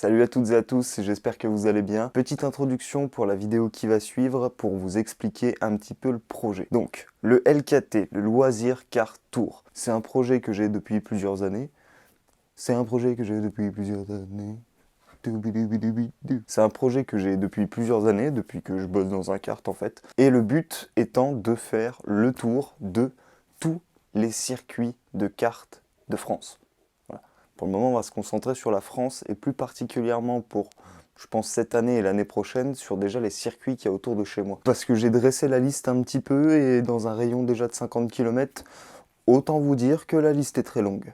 Salut à toutes et à tous, j'espère que vous allez bien. Petite introduction pour la vidéo qui va suivre pour vous expliquer un petit peu le projet. Donc, le LKT, le Loisir Kart Tour, c'est un projet que j'ai depuis plusieurs années. C'est un projet que j'ai depuis plusieurs années. C'est un projet que j'ai depuis plusieurs années, depuis que je bosse dans un kart en fait. Et le but étant de faire le tour de tous les circuits de kart de France. Voilà. Pour le moment, on va se concentrer sur la France et plus particulièrement pour, je pense, cette année et l'année prochaine, sur déjà les circuits qu'il y a autour de chez moi. Parce que j'ai dressé la liste un petit peu et dans un rayon déjà de 50 km, autant vous dire que la liste est très longue.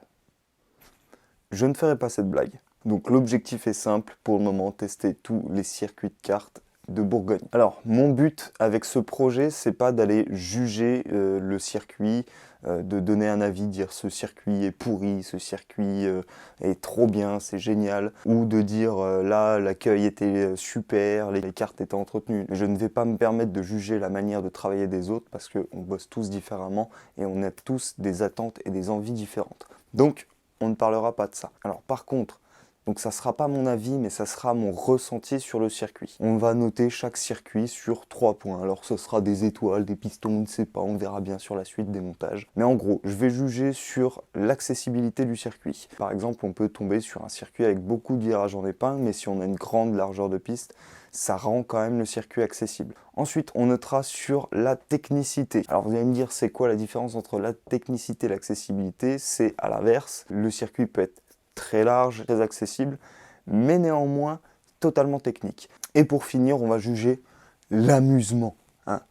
Je ne ferai pas cette blague. Donc l'objectif est simple, pour le moment, tester tous les circuits de kart de Bourgogne. Alors, mon but avec ce projet, c'est pas d'aller juger le circuit, de donner un avis, dire ce circuit est pourri, ce circuit est trop bien, c'est génial, ou de dire là, l'accueil était super, les cartes étaient entretenues. Je ne vais pas me permettre de juger la manière de travailler des autres parce qu'on bosse tous différemment et on a tous des attentes et des envies différentes. Donc, on ne parlera pas de ça. Alors, par contre, donc ça ne sera pas mon avis, mais ça sera mon ressenti sur le circuit. On va noter chaque circuit sur 3 points. Alors ce sera des étoiles, des pistons, on ne sait pas, on verra bien sur la suite des montages. Mais en gros, je vais juger sur l'accessibilité du circuit. Par exemple, on peut tomber sur un circuit avec beaucoup de virages en épingle, mais si on a une grande largeur de piste, ça rend quand même le circuit accessible. Ensuite, on notera sur la technicité. Alors vous allez me dire, c'est quoi la différence entre la technicité et l'accessibilité? C'est à l'inverse, le circuit peut être très large, très accessible, mais néanmoins totalement technique. Et pour finir, on va juger l'amusement.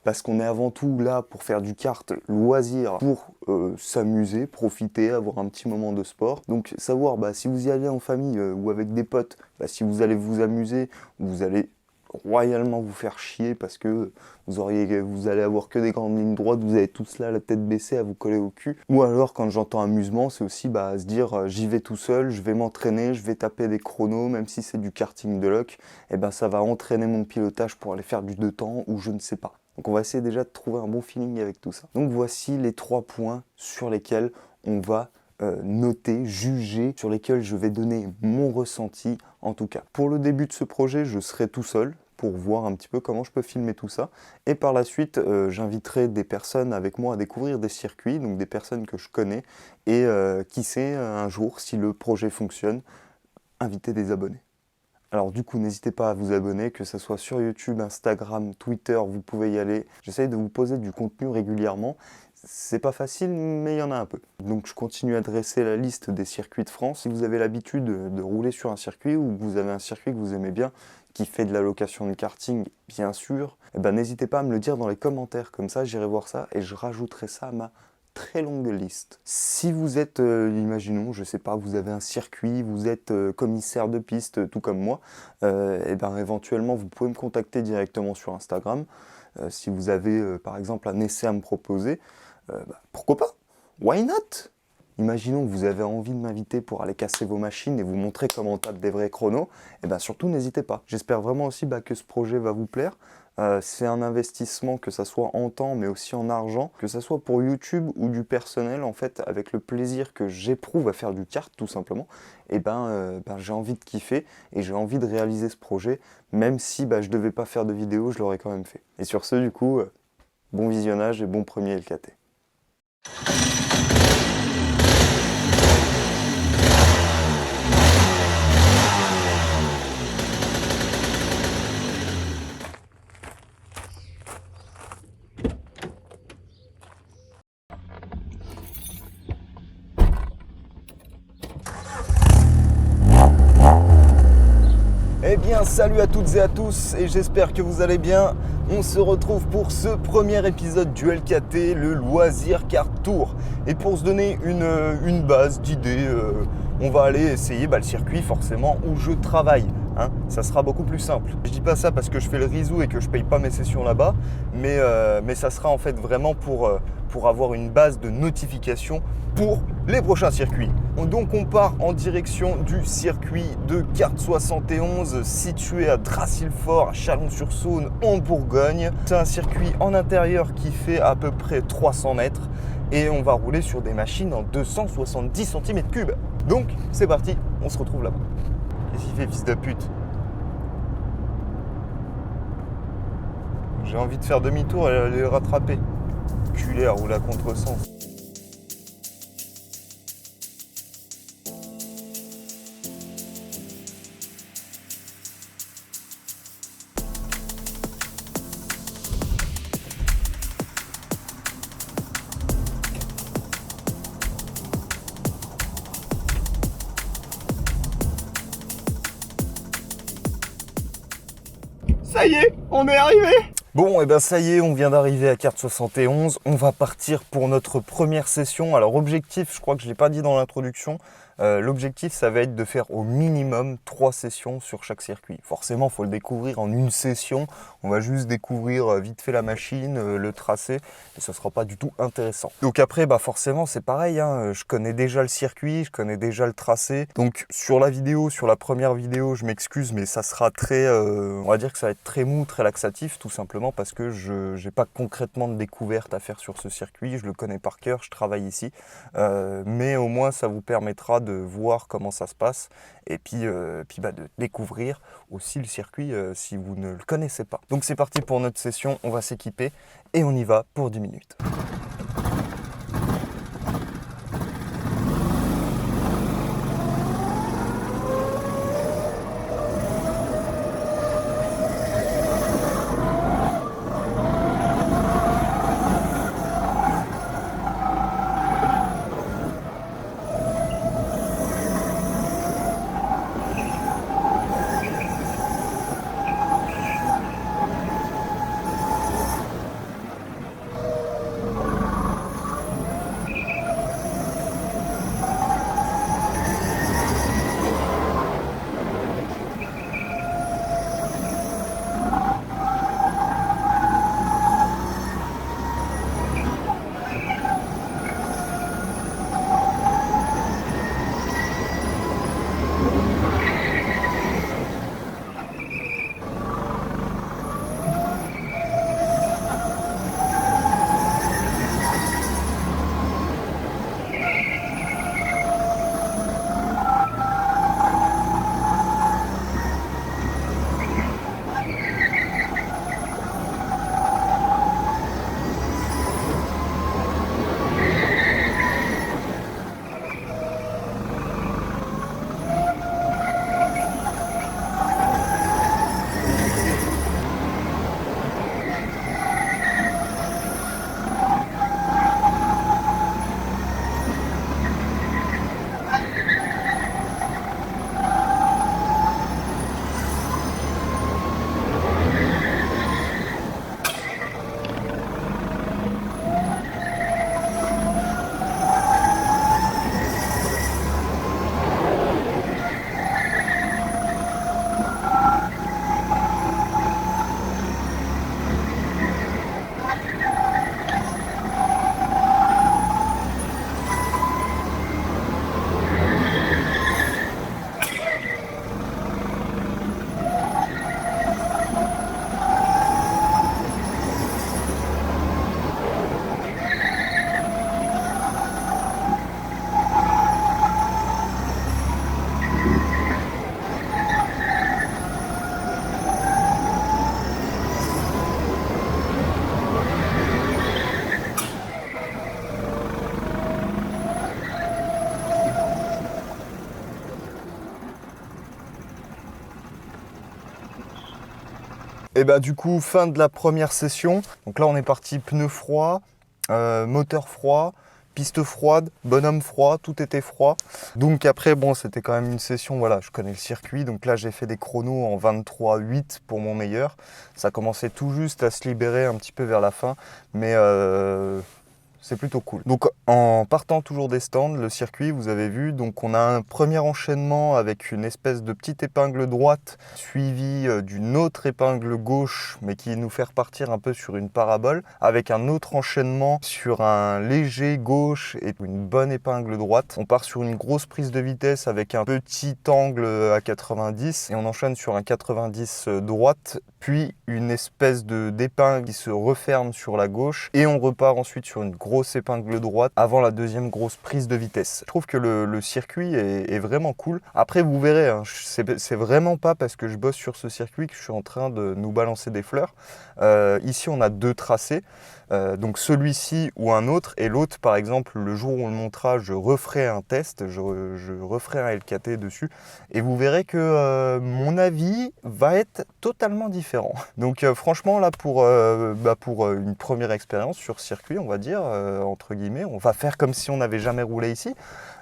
Parce qu'on est avant tout là pour faire du kart loisir, pour s'amuser, profiter, avoir un petit moment de sport. Donc savoir si vous y allez en famille ou avec des potes, si vous allez vous amuser, vous allez royalement vous faire chier parce que vous allez avoir que des grandes lignes droites, vous avez tous là la tête baissée à vous coller au cul. Ou alors quand j'entends amusement, c'est aussi se dire j'y vais tout seul, je vais m'entraîner, je vais taper des chronos, même si c'est du karting de loc, et ça va entraîner mon pilotage pour aller faire du 2 temps ou je ne sais pas. Donc on va essayer déjà de trouver un bon feeling avec tout ça. Donc voici les 3 points sur lesquels on va noter, juger, sur lesquels je vais donner mon ressenti en tout cas. Pour le début de ce projet, je serai tout seul pour voir un petit peu comment je peux filmer tout ça. Et par la suite, j'inviterai des personnes avec moi à découvrir des circuits, donc des personnes que je connais, et qui sait, un jour, si le projet fonctionne, inviter des abonnés. Alors du coup, n'hésitez pas à vous abonner, que ce soit sur YouTube, Instagram, Twitter, vous pouvez y aller. J'essaye de vous poser du contenu régulièrement. C'est pas facile, mais il y en a un peu. Donc je continue à dresser la liste des circuits de France. Si vous avez l'habitude de rouler sur un circuit ou que vous avez un circuit que vous aimez bien, qui fait de la location de karting, bien sûr, n'hésitez pas à me le dire dans les commentaires. Comme ça, j'irai voir ça et je rajouterai ça à ma très longue liste. Si vous êtes, imaginons, je sais pas, vous avez un circuit, vous êtes commissaire de piste, tout comme moi, éventuellement, vous pouvez me contacter directement sur Instagram. Si vous avez, par exemple, un essai à me proposer, pourquoi pas? Why not? Imaginons que vous avez envie de m'inviter pour aller casser vos machines et vous montrer comment on tape des vrais chronos, surtout n'hésitez pas. J'espère vraiment aussi que ce projet va vous plaire. C'est un investissement, que ça soit en temps mais aussi en argent, que ça soit pour YouTube ou du personnel, en fait, avec le plaisir que j'éprouve à faire du kart tout simplement, j'ai envie de kiffer et j'ai envie de réaliser ce projet, même si je devais pas faire de vidéo, je l'aurais quand même fait. Et sur ce, du coup, bon visionnage et bon premier LKT. Eh bien, salut à toutes et à tous et j'espère que vous allez bien. On se retrouve pour ce premier épisode du LKT, le Loisir Kart Tour. Et pour se donner une base d'idées, on va aller essayer le circuit forcément où je travaille. Ça sera beaucoup plus simple. Je dis pas ça parce que je fais le risou et que je paye pas mes sessions là-bas, mais ça sera en fait vraiment pour avoir une base de notification pour les prochains circuits. Donc on part en direction du circuit de Kart 71 situé à Dracilfort, à Chalon-sur-Saône en Bourgogne. C'est un circuit en intérieur qui fait à peu près 300 mètres et on va rouler sur des machines en 270 cm3. Donc c'est parti, on se retrouve là-bas. Et Qu'est-ce qu'il fait, fils de pute? J'ai envie de faire demi-tour et aller le rattraper. Culé à rouler à contresens. Ça y est, on est arrivé! Bon, et ben ça y est, on vient d'arriver à Carte 71. On va partir pour notre première session. Alors, objectif, je crois que je ne l'ai pas dit dans l'introduction. L'objectif, ça va être de faire au minimum 3 sessions sur chaque circuit. Forcément, il faut le découvrir en une session. On va juste découvrir vite fait la machine, le tracé, et ce ne sera pas du tout intéressant. Donc après, bah forcément, c'est pareil, hein, je connais déjà le circuit, je connais déjà le tracé. Donc sur la vidéo, sur la première vidéo, je m'excuse, mais ça sera très, on va dire que ça va être très mou, très laxatif, tout simplement parce que je n'ai pas concrètement de découverte à faire sur ce circuit. Je le connais par cœur, je travaille ici, mais au moins ça vous permettra de voir comment ça se passe et puis, de découvrir aussi le circuit si vous ne le connaissez pas. Donc c'est parti pour notre session, on va s'équiper et on y va pour 10 minutes. Et bah du coup, fin de la première session. Donc là, on est parti pneus froids, moteur froid, piste froide, bonhomme froid, tout était froid. Donc après, bon, c'était quand même une session, voilà, je connais le circuit. Donc là, j'ai fait des chronos en 23,8 pour mon meilleur. Ça commençait tout juste à se libérer un petit peu vers la fin, mais c'est plutôt cool. Donc en partant toujours des stands, le circuit, vous avez vu, donc on a un premier enchaînement avec une espèce de petite épingle droite suivie d'une autre épingle gauche, mais qui nous fait repartir un peu sur une parabole, avec un autre enchaînement sur un léger gauche et une bonne épingle droite. On part sur une grosse prise de vitesse avec un petit angle à 90 et on enchaîne sur un 90 droite, puis une espèce d'épingle qui se referme sur la gauche et on repart ensuite sur une grosse grosse épingle droite avant la deuxième grosse prise de vitesse. Je trouve que le circuit est vraiment cool. Après, vous verrez, hein, c'est vraiment pas parce que je bosse sur ce circuit que je suis en train de nous balancer des fleurs. Ici, on a 2 tracés. Donc celui-ci ou un autre, et l'autre par exemple le jour où on le montrera, je referai un test, je referai un LKT dessus et vous verrez que mon avis va être totalement différent. Donc franchement là pour une première expérience sur circuit, on va dire entre guillemets, on va faire comme si on n'avait jamais roulé ici.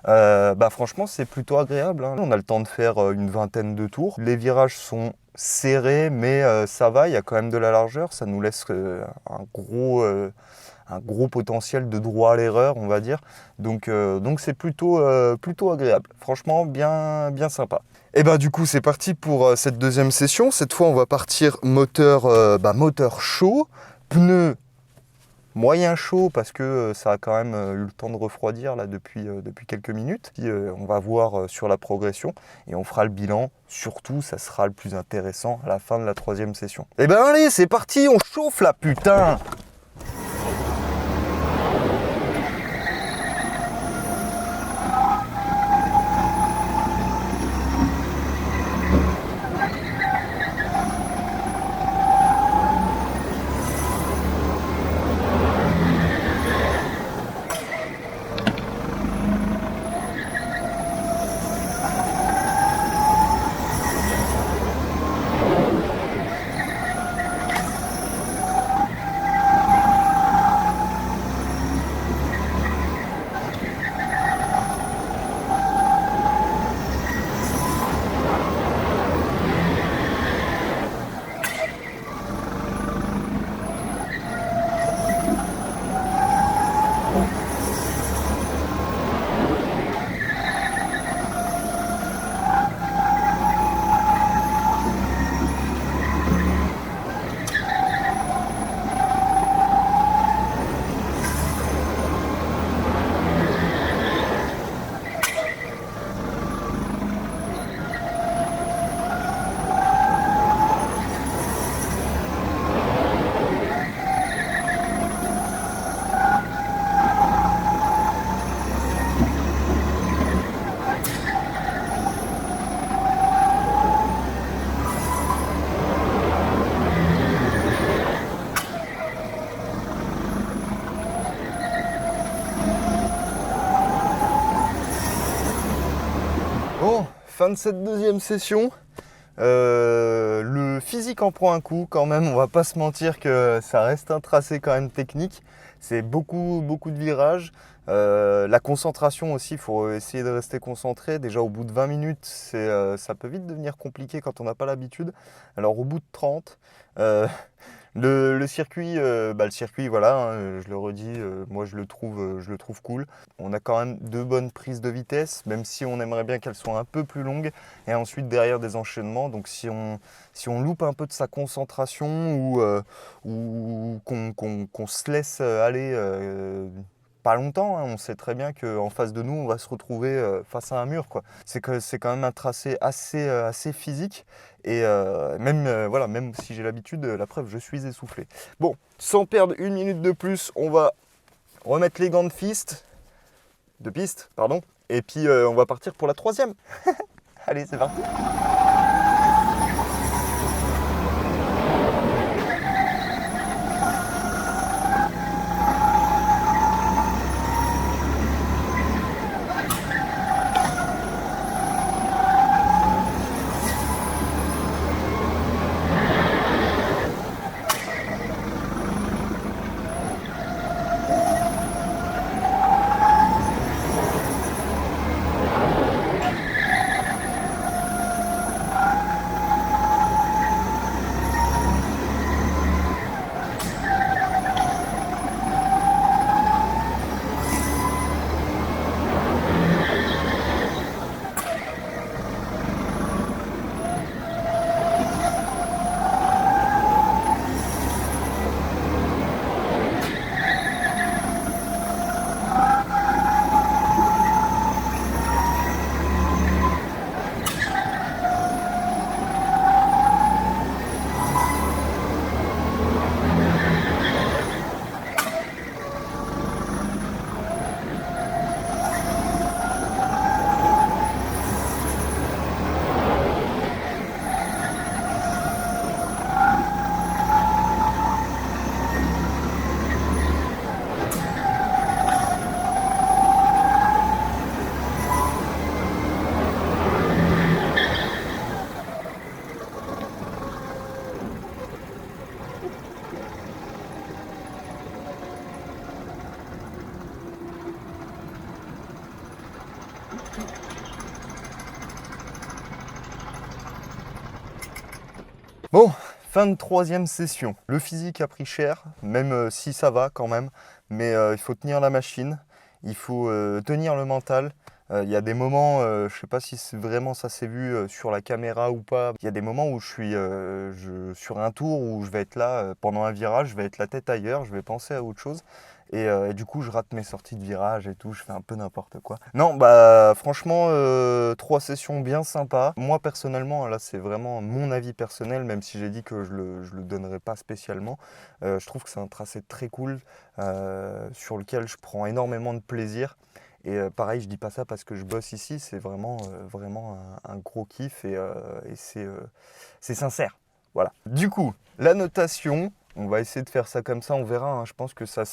Franchement c'est plutôt agréable, hein. On a le temps de faire une vingtaine de tours, les virages sont serré, mais ça va, il y a quand même de la largeur, ça nous laisse un gros potentiel de droit à l'erreur, on va dire. Donc c'est plutôt agréable. Franchement, bien sympa. Et du coup, c'est parti pour cette deuxième session. Cette fois, on va partir moteur chaud, pneus moyen chaud parce que ça a quand même eu le temps de refroidir là depuis quelques minutes. Puis, on va voir sur la progression et on fera le bilan. Surtout, ça sera le plus intéressant à la fin de la 3e session. Et allez, c'est parti, on chauffe là, putain! Bon, fin de cette deuxième session. Le physique en prend un coup quand même, on va pas se mentir que ça reste un tracé quand même technique. C'est beaucoup de virages. La concentration aussi, il faut essayer de rester concentré. Déjà au bout de 20 minutes, ça peut vite devenir compliqué quand on n'a pas l'habitude. Alors au bout de 30, le circuit, le circuit, voilà, hein, je le redis, moi je le trouve cool. On a quand même 2 bonnes prises de vitesse, même si on aimerait bien qu'elles soient un peu plus longues. Et ensuite derrière des enchaînements, donc si on loupe un peu de sa concentration ou qu'on se laisse aller pas longtemps, hein, on sait très bien qu'en face de nous, on va se retrouver face à un mur, quoi. C'est quand même un tracé assez physique. Et même si j'ai l'habitude, la preuve, je suis essoufflé. Bon, sans perdre une minute de plus, on va remettre les gants de piste, et puis on va partir pour la 3e. Allez, c'est parti. Bon, fin de troisième session. Le physique a pris cher, même si ça va quand même, mais il faut tenir la machine, il faut tenir le mental. Il y a des moments, je ne sais pas si vraiment ça s'est vu sur la caméra ou pas, il y a des moments où je suis sur un tour où je vais être là pendant un virage, je vais être la tête ailleurs, je vais penser à autre chose. Et du coup, je rate mes sorties de virage et tout, je fais un peu n'importe quoi. Non, bah franchement, 3 sessions bien sympas. Moi, personnellement, là, c'est vraiment mon avis personnel, même si j'ai dit que je le donnerais pas spécialement. Je trouve que c'est un tracé très cool, sur lequel je prends énormément de plaisir. Et pareil, je dis pas ça parce que je bosse ici, c'est vraiment un gros kiff et c'est sincère. Voilà. Du coup, la notation, on va essayer de faire ça comme ça, on verra, hein. Je pense que ça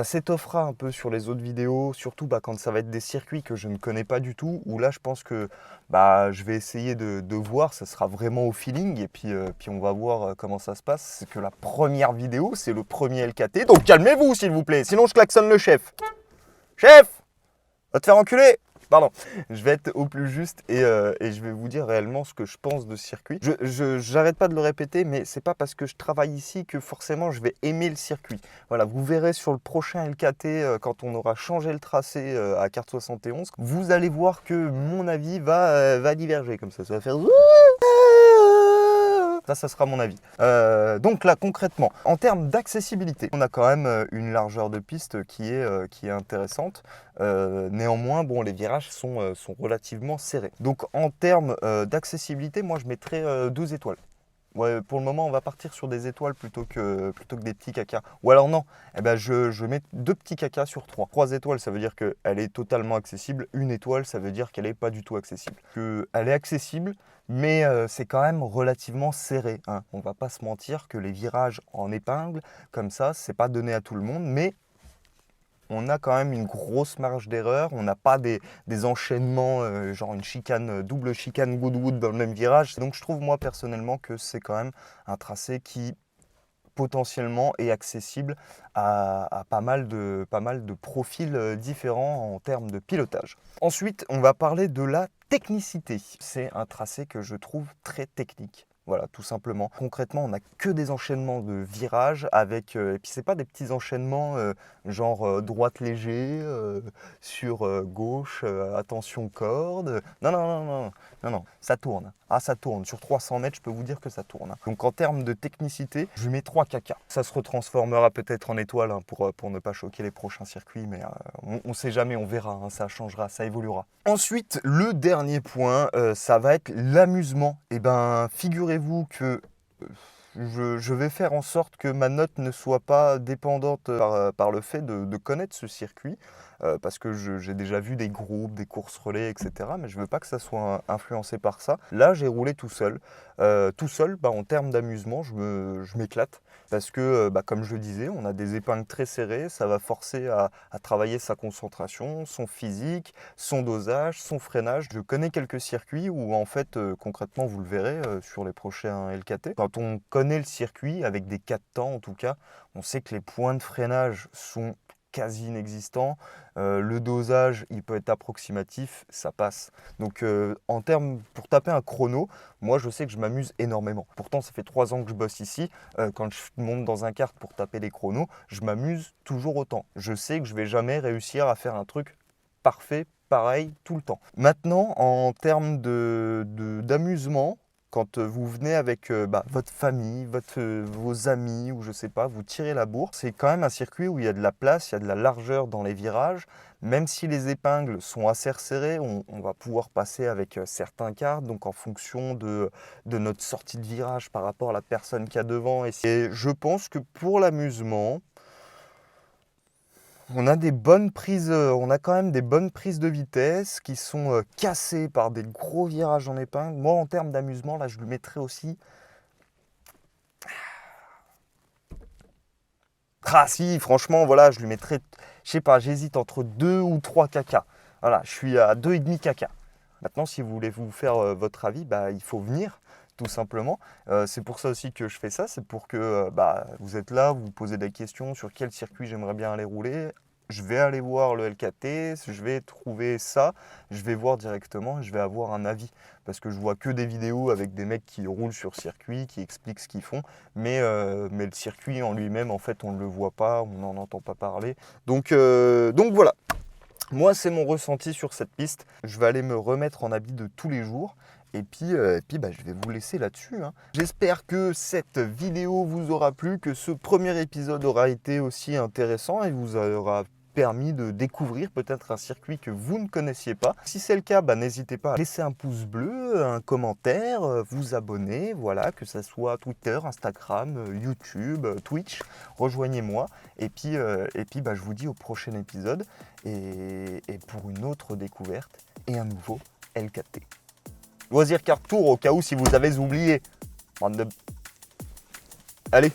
s'étoffera un peu sur les autres vidéos, surtout quand ça va être des circuits que je ne connais pas du tout, où là je pense que je vais essayer de voir, ça sera vraiment au feeling, et puis on va voir comment ça se passe. C'est que la première vidéo, c'est le premier LKT, donc calmez-vous s'il vous plaît, sinon je klaxonne le chef. Chef! Va te faire enculer! Pardon, je vais être au plus juste et je vais vous dire réellement ce que je pense de ce circuit. J'arrête pas de le répéter, mais c'est pas parce que je travaille ici que forcément je vais aimer le circuit. Voilà, vous verrez sur le prochain LKT, quand on aura changé le tracé à carte 71, vous allez voir que mon avis va diverger comme ça va faire... Ça sera mon avis. Donc là, concrètement, en termes d'accessibilité, on a quand même une largeur de piste qui est intéressante. Néanmoins, bon, les virages sont relativement serrés. Donc en termes d'accessibilité, moi je mettrais 2 étoiles. Ouais, pour le moment, on va partir sur des étoiles plutôt que des petits caca. Ou alors non, je mets 2 petits caca sur 3. 3 étoiles, ça veut dire qu'elle est totalement accessible. 1 étoile, ça veut dire qu'elle n'est pas du tout accessible. Elle est accessible, mais c'est quand même relativement serré, hein. On va pas se mentir que les virages en épingle, comme ça, c'est pas donné à tout le monde, mais on a quand même une grosse marge d'erreur. On n'a pas des enchaînements, genre une chicane, double chicane Goodwood dans le même virage. Donc je trouve moi personnellement que c'est quand même un tracé qui potentiellement est accessible à pas mal de profils différents en termes de pilotage. Ensuite, on va parler de la technicité. C'est un tracé que je trouve très technique. Voilà, tout simplement. Concrètement, on n'a que des enchaînements de virages avec... et puis, c'est pas des petits enchaînements genre droite léger, sur gauche, attention corde. Non, non, non, non, non, non, ça tourne. Ah, ça tourne. Sur 300 mètres, je peux vous dire que ça tourne. Donc, en termes de technicité, je lui mets 3 caca. Ça se retransformera peut-être en étoile, hein, pour ne pas choquer les prochains circuits, mais on ne sait jamais, on verra, hein, ça changera, ça évoluera. Ensuite, le dernier point, ça va être l'amusement. Et ben, figurez-vous que je vais faire en sorte que ma note ne soit pas dépendante par le fait de connaître ce circuit, parce que j'ai déjà vu des groupes, des courses relais, etc. Mais je ne veux pas que ça soit influencé par ça. Là, j'ai roulé tout seul. Tout seul, en termes d'amusement, je m'éclate. Parce que, comme je le disais, on a des épingles très serrées, ça va forcer à travailler sa concentration, son physique, son dosage, son freinage. Je connais quelques circuits où, en fait, concrètement, vous le verrez sur les prochains LKT. Quand on connaît le circuit, avec des 4 temps en tout cas, on sait que les points de freinage sont quasi inexistants. Le dosage, il peut être approximatif, ça passe. Donc en termes, pour taper un chrono, moi je sais que je m'amuse énormément. Pourtant, ça fait 3 ans que je bosse ici. Quand je monte dans un kart pour taper des chronos, je m'amuse toujours autant. Je sais que je vais jamais réussir à faire un truc parfait, pareil, tout le temps. Maintenant, en termes d'amusement, quand vous venez avec votre famille, vos amis, ou je sais pas, vous tirez la bourre, c'est quand même un circuit où il y a de la place, il y a de la largeur dans les virages. Même si les épingles sont assez resserrées, on va pouvoir passer avec certains karts, donc en fonction de notre sortie de virage par rapport à la personne qu'il y a devant. Et je pense que pour l'amusement, on a quand même des bonnes prises de vitesse qui sont cassées par des gros virages en épingle. Moi, en termes d'amusement, là, je lui mettrais aussi... Ah si, franchement, voilà, je lui mettrais... Je sais pas, j'hésite entre 2 ou 3 caca. Voilà, je suis à 2,5 caca. Maintenant, si vous voulez vous faire votre avis, il faut venir, tout simplement. C'est pour ça aussi que je fais ça, c'est pour que vous êtes là, vous vous posez des questions sur quel circuit j'aimerais bien aller rouler. je vais aller voir le LKT, je vais trouver ça, je vais voir directement et je vais avoir un avis. Parce que je vois que des vidéos avec des mecs qui roulent sur circuit, qui expliquent ce qu'ils font, mais le circuit en lui-même, en fait, on ne le voit pas, on n'en entend pas parler. Donc voilà. Moi, c'est mon ressenti sur cette piste. Je vais aller me remettre en habit de tous les jours. Et puis, bah, je vais vous laisser là-dessus, hein. J'espère que cette vidéo vous aura plu, que ce premier épisode aura été aussi intéressant et vous aura permis de découvrir peut-être un circuit que vous ne connaissiez pas. Si c'est le cas, bah, n'hésitez pas à laisser un pouce bleu, un commentaire, vous abonner, voilà, que ce soit Twitter, Instagram, YouTube, Twitch, rejoignez-moi. Et puis bah, je vous dis au prochain épisode et pour une autre découverte et un nouveau LKT. Loisir Carte Tour au cas où si vous avez oublié. Allez.